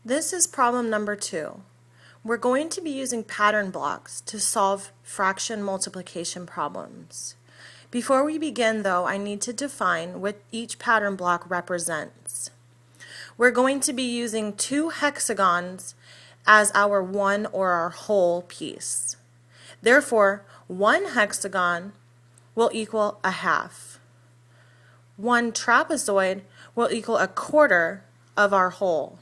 This is problem number 2. We're going to be using pattern blocks to solve fraction multiplication problems. Before we begin, though, I need to define what each pattern block represents. We're going to be using 2 hexagons as our one or our whole piece. Therefore, 1 hexagon will equal a half. 1 trapezoid will equal a quarter of our whole.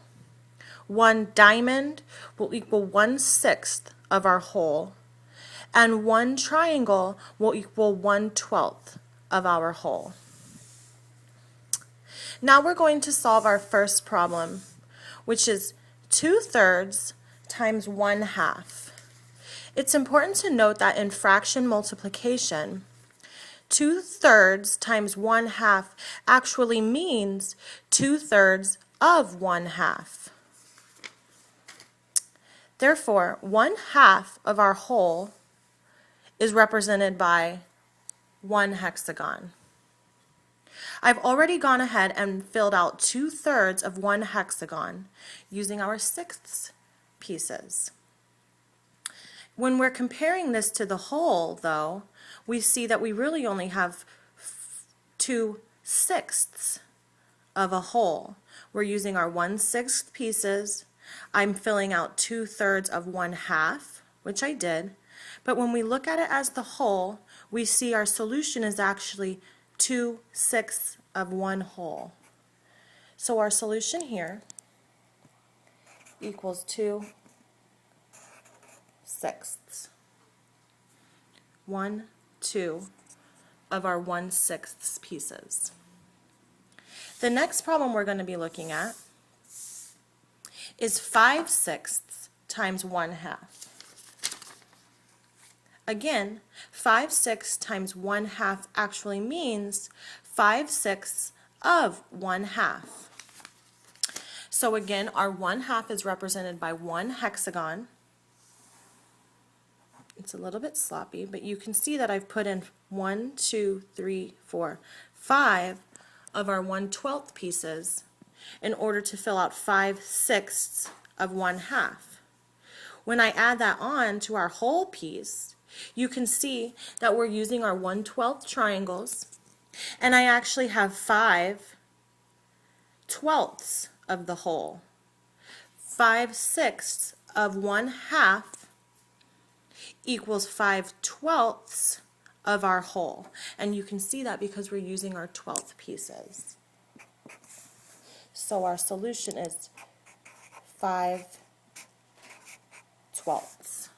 1 diamond will equal 1/6 of our whole, and 1 triangle will equal 1/12 of our whole. Now we're going to solve our first problem, which is 2/3 times 1/2. It's important to note that in fraction multiplication, 2/3 times 1/2 actually means 2/3 of 1/2. Therefore, 1/2 of our whole is represented by 1 hexagon. I've already gone ahead and filled out 2/3 of 1 hexagon using our 1/6 pieces. When we're comparing this to the whole, though, we see that we really only have 2/6 of a whole. We're using our 1/6 pieces. I'm filling out 2/3 of 1/2, which I did, but when we look at it as the whole, we see our solution is actually 2/6 of 1 whole. So our solution here equals 2/6. 1/2 of our 1/6 pieces. The next problem we're going to be looking at is 5/6 times 1/2. Again, 5/6 times 1/2 actually means 5/6 of 1/2. So again, our 1/2 is represented by 1 hexagon. It's a little bit sloppy, but you can see that I've put in 1, 2, 3, 4, 5 of our 1/12 pieces in order to fill out 5/6 of 1/2. When I add that on to our whole piece, you can see that we're using our 1/12 triangles, and I actually have 5/12 of the whole. 5/6 of 1/2 equals 5/12 of our whole, and you can see that because we're using our 12 pieces. So our solution is 5/12.